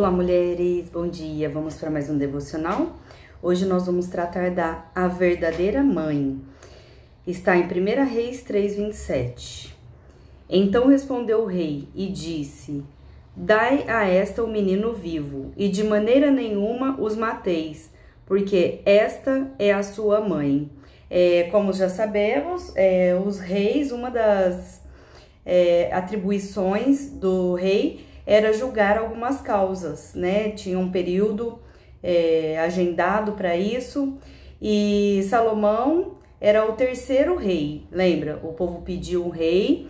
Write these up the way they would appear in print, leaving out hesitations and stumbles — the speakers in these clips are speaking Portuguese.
Olá, mulheres, bom dia. Vamos para mais um devocional. Hoje nós vamos tratar da A Verdadeira Mãe. Está em 1 Reis 3:27. Então respondeu o rei e disse: Dai a esta o menino vivo, e de maneira nenhuma os mateis, porque esta é a sua mãe. Como já sabemos, os reis, uma das atribuições do rei era julgar algumas causas, né? Tinha um período agendado para isso, e Salomão era o terceiro rei. Lembra? O povo pediu um rei,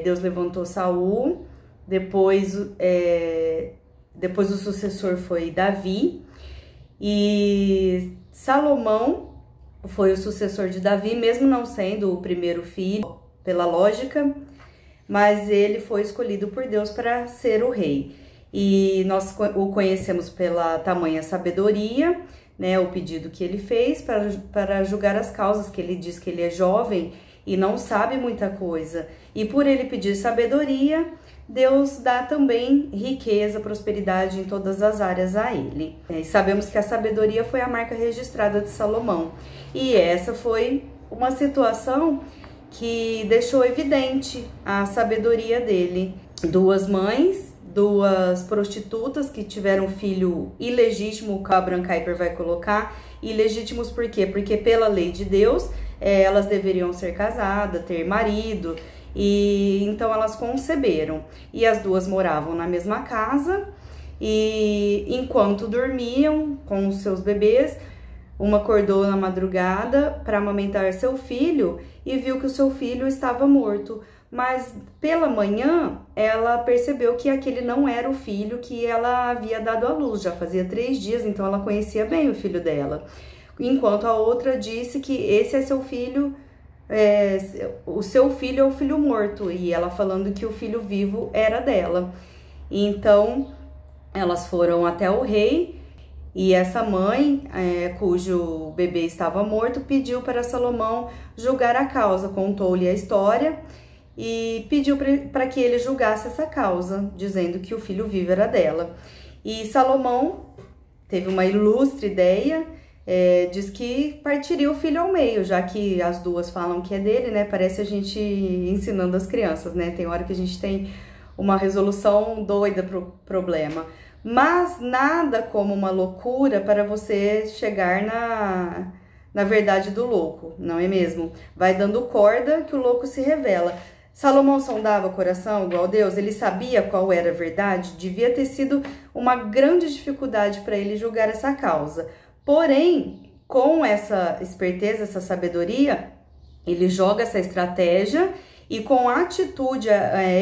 Deus levantou Saul, depois o sucessor foi Davi, e Salomão foi o sucessor de Davi, mesmo não sendo o primeiro filho, pela lógica, mas ele foi escolhido por Deus para ser o rei. E nós o conhecemos pela tamanha sabedoria, né, o pedido que ele fez para julgar as causas, que ele diz que ele é jovem e não sabe muita coisa. E por ele pedir sabedoria, Deus dá também riqueza, prosperidade em todas as áreas a ele. E sabemos que a sabedoria foi a marca registrada de Salomão. E essa foi uma situação que deixou evidente a sabedoria dele. Duas mães, duas prostitutas que tiveram filho ilegítimo, que a Abraham Kuyper vai colocar. Ilegítimos por quê? Porque pela lei de Deus, elas deveriam ser casadas, ter marido, e então elas conceberam. E as duas moravam na mesma casa, e enquanto dormiam com os seus bebês, uma acordou na madrugada para amamentar seu filho e viu que o seu filho estava morto. Mas pela manhã ela percebeu que aquele não era o filho que ela havia dado à luz. Já fazia 3 dias, então ela conhecia bem o filho dela. Enquanto a outra disse que esse é seu filho, o seu filho é o filho morto. E ela falando que o filho vivo era dela. Então elas foram até o rei. E essa mãe, cujo bebê estava morto, pediu para Salomão julgar a causa, contou-lhe a história e pediu para que ele julgasse essa causa, dizendo que o filho vivo era dela. E Salomão teve uma ilustre ideia, diz que partiria o filho ao meio, já que as duas falam que é dele, né? Parece a gente ensinando as crianças, né? Tem hora que a gente tem uma resolução doida pro problema. Mas nada como uma loucura para você chegar na verdade do louco, não é mesmo? Vai dando corda que o louco se revela. Salomão sondava o coração igual Deus, ele sabia qual era a verdade, devia ter sido uma grande dificuldade para ele julgar essa causa. Porém, com essa esperteza, essa sabedoria, ele joga essa estratégia e com a atitude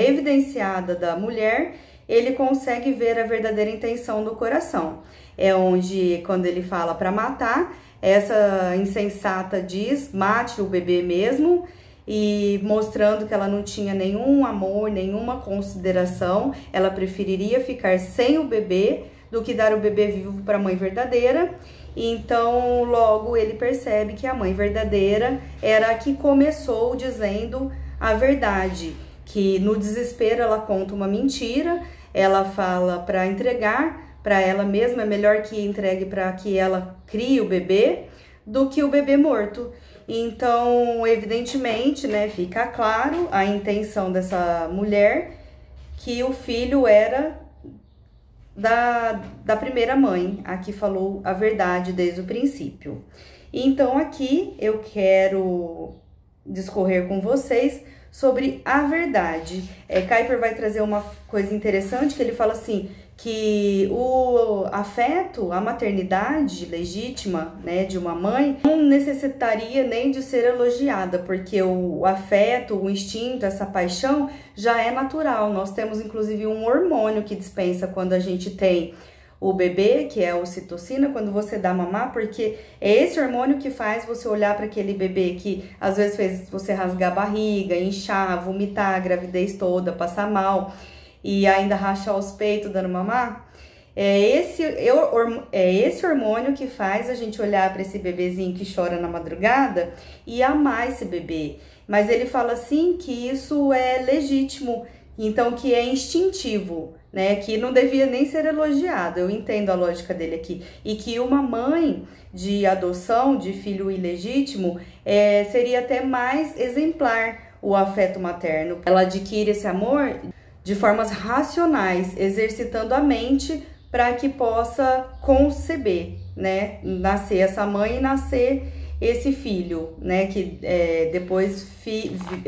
evidenciada da mulher, ele consegue ver a verdadeira intenção do coração. É onde, quando ele fala para matar, essa insensata diz, mate o bebê mesmo, e mostrando que ela não tinha nenhum amor, nenhuma consideração, ela preferiria ficar sem o bebê do que dar o bebê vivo para a mãe verdadeira. Então, logo ele percebe que a mãe verdadeira era a que começou dizendo a verdade, que no desespero ela conta uma mentira, ela fala para entregar para ela mesma, é melhor que entregue para que ela crie o bebê do que o bebê morto. Então, evidentemente, né, fica claro a intenção dessa mulher, que o filho era da primeira mãe, a que falou a verdade desde o princípio. Então, aqui eu quero discorrer com vocês sobre a verdade. Kuyper vai trazer uma coisa interessante, que ele fala assim, que o afeto, a maternidade legítima, né, de uma mãe, não necessitaria nem de ser elogiada, porque o afeto, o instinto, essa paixão já é natural. Nós temos inclusive um hormônio que dispensa quando a gente tem o bebê, que é a ocitocina, quando você dá mamar, porque é esse hormônio que faz você olhar para aquele bebê que às vezes fez você rasgar a barriga, inchar, vomitar a gravidez toda, passar mal e ainda rachar os peitos dando mamar. É esse hormônio que faz a gente olhar para esse bebezinho que chora na madrugada e amar esse bebê. Mas ele fala assim que isso é legítimo, então que é instintivo, né, que não devia nem ser elogiado, eu entendo a lógica dele aqui, e que uma mãe de adoção, de filho ilegítimo, seria até mais exemplar o afeto materno. Ela adquire esse amor de formas racionais, exercitando a mente para que possa conceber, né, nascer essa mãe e nascer esse filho, né, que depois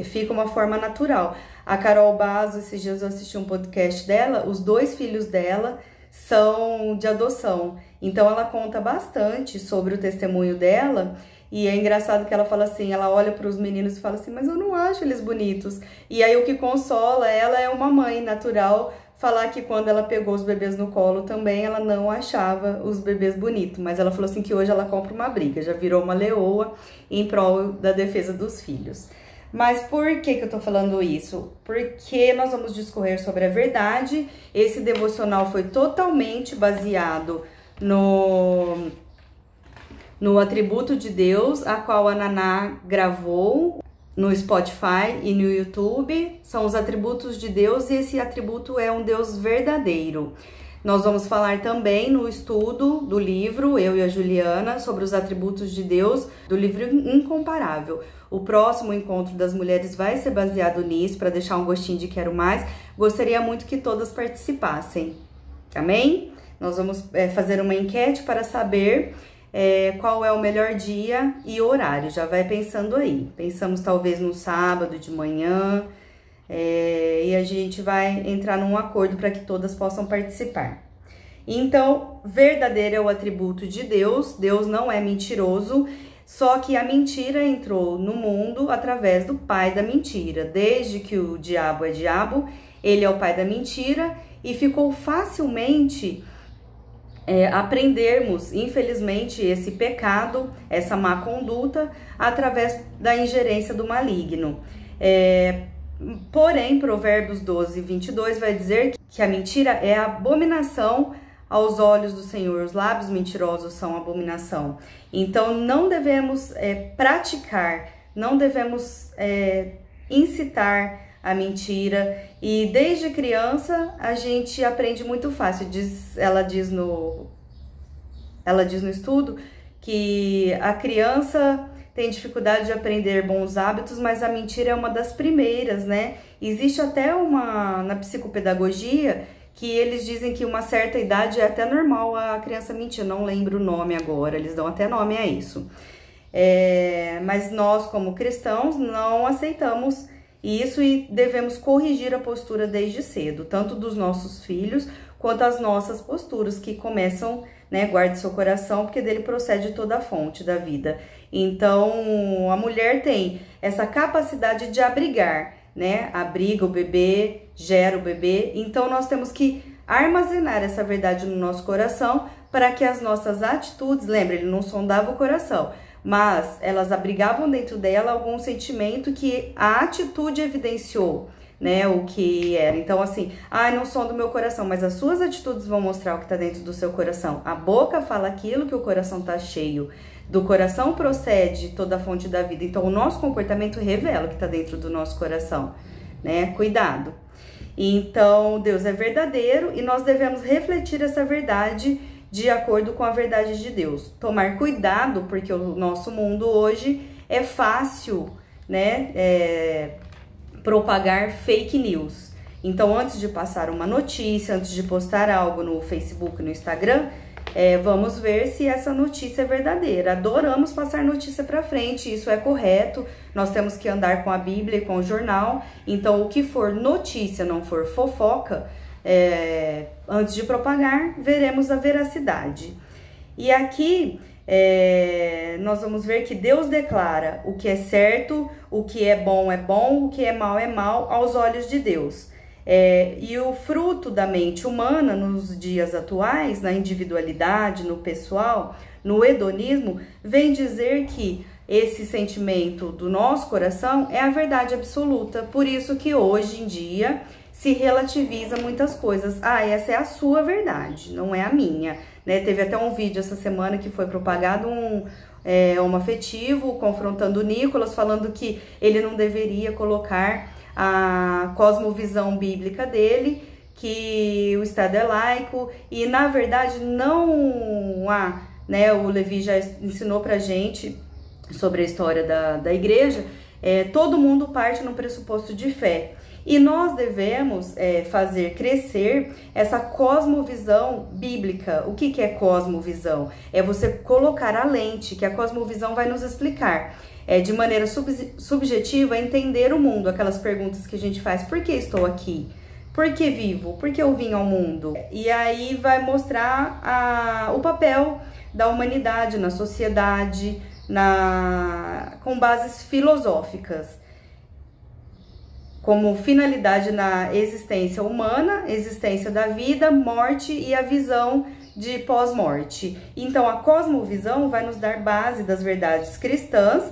fica uma forma natural. A Carol Bazo, esses dias eu assisti um podcast dela, os 2 filhos dela são de adoção. Então ela conta bastante sobre o testemunho dela e é engraçado que ela fala assim, ela olha para os meninos e fala assim, mas eu não acho eles bonitos. E aí o que consola ela é uma mãe natural falar que quando ela pegou os bebês no colo também ela não achava os bebês bonitos, mas ela falou assim que hoje ela compra uma briga, já virou uma leoa em prol da defesa dos filhos. Mas por que eu tô falando isso? Porque nós vamos discorrer sobre a verdade. Esse devocional foi totalmente baseado no atributo de Deus, a qual a Naná gravou no Spotify e no YouTube. São os atributos de Deus e esse atributo é um Deus verdadeiro. Nós vamos falar também no estudo do livro, eu e a Juliana, sobre os atributos de Deus, do livro Incomparável. O próximo encontro das mulheres vai ser baseado nisso, para deixar um gostinho de quero mais. Gostaria muito que todas participassem, amém? Nós vamos fazer uma enquete para saber qual é o melhor dia e horário. Já vai pensando aí. Pensamos talvez no sábado de manhã, e a gente vai entrar num acordo para que todas possam participar. Então, verdadeiro é o atributo de Deus. Deus não é mentiroso, só que a mentira entrou no mundo através do pai da mentira. Desde que o diabo é diabo, ele é o pai da mentira e ficou facilmente aprendermos, infelizmente, esse pecado, essa má conduta, através da ingerência do maligno. Porém, Provérbios 12, 22 vai dizer que a mentira é abominação aos olhos do Senhor. Os lábios mentirosos são abominação. Então, não devemos praticar, não devemos incitar a mentira. E desde criança, a gente aprende muito fácil. Ela diz no estudo que a criança tem dificuldade de aprender bons hábitos, mas a mentira é uma das primeiras, né? Existe até na psicopedagogia que eles dizem que uma certa idade é até normal a criança mentir. Não lembro o nome agora, eles dão até nome a isso. Mas nós, como cristãos, não aceitamos isso e devemos corrigir a postura desde cedo, tanto dos nossos filhos quanto as nossas posturas que começam, né? Guarde seu coração, porque dele procede toda a fonte da vida. Então, a mulher tem essa capacidade de abrigar, né? Abriga o bebê, gera o bebê. Então, nós temos que armazenar essa verdade no nosso coração para que as nossas atitudes, lembra, ele não sondava o coração, mas elas abrigavam dentro dela algum sentimento que a atitude evidenciou, né, o que era. Então, assim, não som do meu coração, mas as suas atitudes vão mostrar o que tá dentro do seu coração. A boca fala aquilo que o coração tá cheio. Do coração procede toda a fonte da vida. Então, o nosso comportamento revela o que tá dentro do nosso coração, né? Cuidado. Então, Deus é verdadeiro e nós devemos refletir essa verdade de acordo com a verdade de Deus. Tomar cuidado, porque o nosso mundo hoje é fácil, né, propagar fake news. Então, antes de passar uma notícia, antes de postar algo no Facebook, no Instagram, vamos ver se essa notícia é verdadeira. Adoramos passar notícia para frente, isso é correto. Nós temos que andar com a Bíblia e com o jornal. Então, o que for notícia, não for fofoca, antes de propagar, veremos a veracidade. E aqui nós vamos ver que Deus declara o que é certo, o que é bom, o que é mal aos olhos de Deus. E o fruto da mente humana nos dias atuais, na individualidade, no pessoal, no hedonismo, vem dizer que esse sentimento do nosso coração é a verdade absoluta. Por isso que hoje em dia se relativiza muitas coisas. Essa é a sua verdade, não é a minha, né? Teve até um vídeo essa semana que foi propagado um homoafetivo confrontando o Nicolas, falando que ele não deveria colocar a cosmovisão bíblica dele, que o Estado é laico, e na verdade não há, né, o Levi já ensinou pra gente sobre a história da igreja, todo mundo parte no pressuposto de fé. E nós devemos fazer crescer essa cosmovisão bíblica. O que é cosmovisão? É você colocar a lente, que a cosmovisão vai nos explicar. De maneira subjetiva, entender o mundo. Aquelas perguntas que a gente faz: por que estou aqui? Por que vivo? Por que eu vim ao mundo? E aí vai mostrar o papel da humanidade na sociedade, com bases filosóficas, como finalidade na existência humana, existência da vida, morte e a visão de pós-morte. Então, a cosmovisão vai nos dar base das verdades cristãs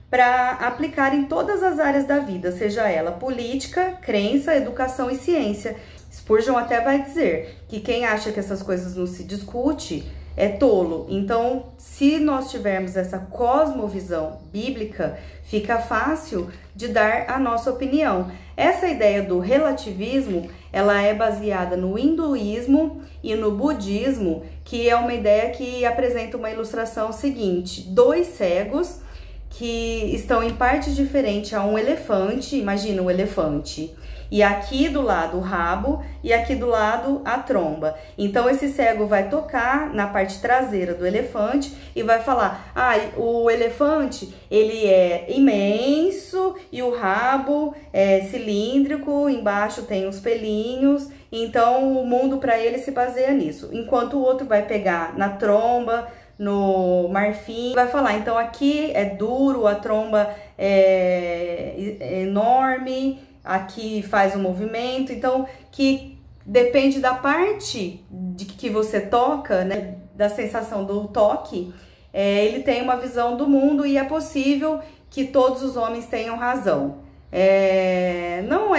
para aplicar em todas as áreas da vida, seja ela política, crença, educação e ciência. Spurgeon até vai dizer que quem acha que essas coisas não se discute é tolo. Então, se nós tivermos essa cosmovisão bíblica, fica fácil de dar a nossa opinião. Essa ideia do relativismo, ela é baseada no hinduísmo e no budismo, que é uma ideia que apresenta uma ilustração seguinte: dois cegos que estão em partes diferentes a um elefante. Imagina um elefante. E aqui do lado o rabo e aqui do lado a tromba. Então esse cego vai tocar na parte traseira do elefante e vai falar: o elefante, ele é imenso e o rabo é cilíndrico, embaixo tem os pelinhos, então o mundo para ele se baseia nisso. Enquanto o outro vai pegar na tromba, no marfim, vai falar: então aqui é duro, a tromba é enorme, aqui faz um movimento. Então, que depende da parte de que você toca, né, da sensação do toque, ele tem uma visão do mundo, e é possível que todos os homens tenham razão. Não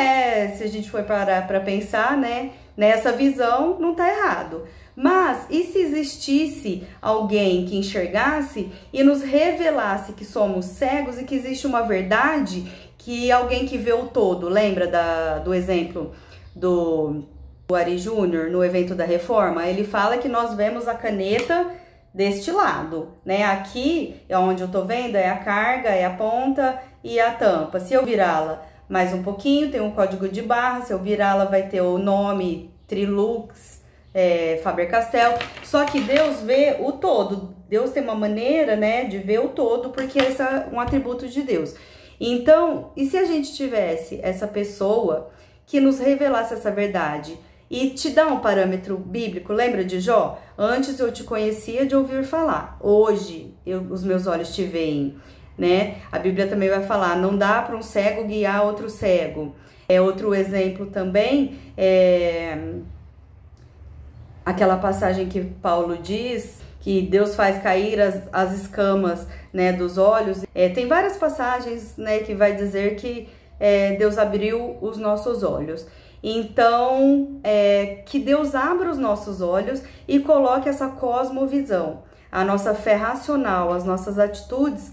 se a gente for parar para pensar, né, nessa visão, não tá errado. Mas, e se existisse alguém que enxergasse e nos revelasse que somos cegos e que existe uma verdade, que alguém que vê o todo? Lembra do exemplo do Ari Júnior no evento da Reforma? Ele fala que nós vemos a caneta deste lado, né? Aqui é onde eu tô vendo, é a carga, é a ponta e a tampa. Se eu virá-la mais um pouquinho, tem um código de barra. Se eu virá-la, vai ter o nome Trilux, Faber-Castell. Só que Deus vê o todo. Deus tem uma maneira, né, de ver o todo, porque esse é um atributo de Deus. Então, e se a gente tivesse essa pessoa que nos revelasse essa verdade e te dá um parâmetro bíblico? Lembra de Jó? Antes eu te conhecia de ouvir falar, hoje os meus olhos te veem, né? A Bíblia também vai falar: não dá para um cego guiar outro cego. Outro exemplo também aquela passagem que Paulo diz que Deus faz cair as escamas, né, dos olhos. Tem várias passagens, né, que vai dizer que Deus abriu os nossos olhos. Então, que Deus abra os nossos olhos e coloque essa cosmovisão, a nossa fé racional, as nossas atitudes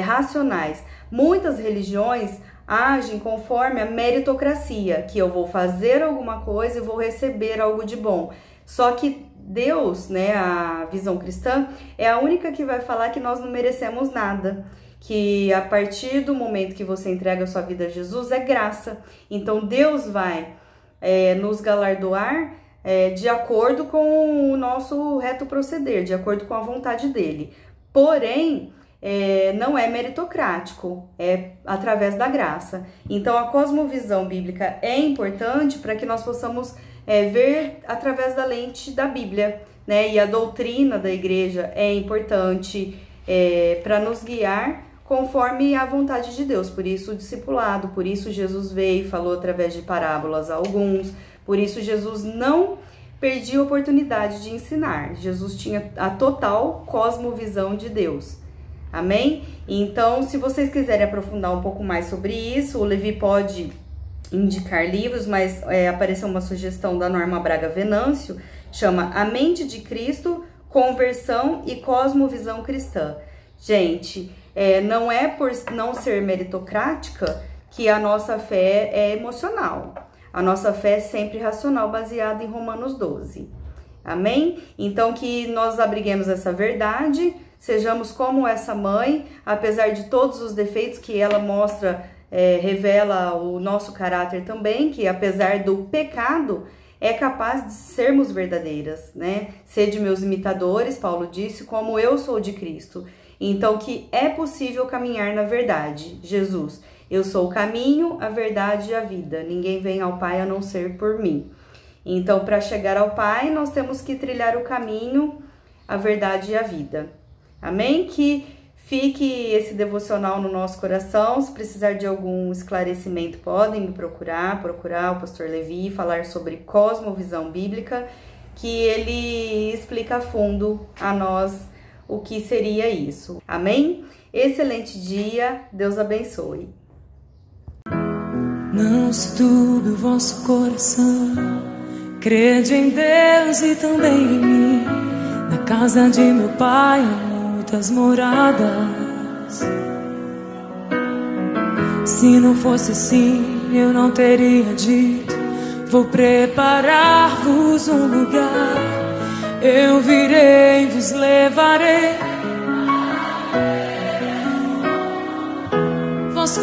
racionais. Muitas religiões agem conforme a meritocracia, que eu vou fazer alguma coisa e vou receber algo de bom. Só que Deus, né, a visão cristã, é a única que vai falar que nós não merecemos nada, que a partir do momento que você entrega a sua vida a Jesus, é graça. Então Deus vai nos galardoar de acordo com o nosso reto proceder, de acordo com a vontade dele. Porém, não é meritocrático, é através da graça. Então a cosmovisão bíblica é importante para que nós possamos ver através da lente da Bíblia, né? E a doutrina da igreja é importante para nos guiar conforme a vontade de Deus. Por isso o discipulado, por isso Jesus veio e falou através de parábolas a alguns, por isso Jesus não perdia a oportunidade de ensinar. Jesus tinha a total cosmovisão de Deus. Amém? Então, se vocês quiserem aprofundar um pouco mais sobre isso, o Levi pode indicar livros, mas apareceu uma sugestão da Norma Braga Venâncio, chama A Mente de Cristo, Conversão e Cosmovisão Cristã. Gente, não é por não ser meritocrática que a nossa fé é emocional. A nossa fé é sempre racional, baseada em Romanos 12. Amém? Então, que nós abriguemos essa verdade, sejamos como essa mãe, apesar de todos os defeitos que ela mostra, revela o nosso caráter também, que apesar do pecado, é capaz de sermos verdadeiras, né? Sede meus imitadores, Paulo disse, como eu sou de Cristo. Então, que é possível caminhar na verdade. Jesus, eu sou o caminho, a verdade e a vida. Ninguém vem ao Pai a não ser por mim. Então, para chegar ao Pai, nós temos que trilhar o caminho, a verdade e a vida. Amém? Que fique esse devocional no nosso coração. Se precisar de algum esclarecimento, podem me procurar o pastor Levi, falar sobre cosmovisão bíblica, que ele explica a fundo a nós o que seria isso. Amém? Excelente dia, Deus abençoe. Não se turbe o vosso coração, crede em Deus e também em mim. Na casa de meu pai há muitas moradas. Se não fosse assim, eu não teria dito: vou preparar-vos um lugar. Eu virei, vos levarei. Vós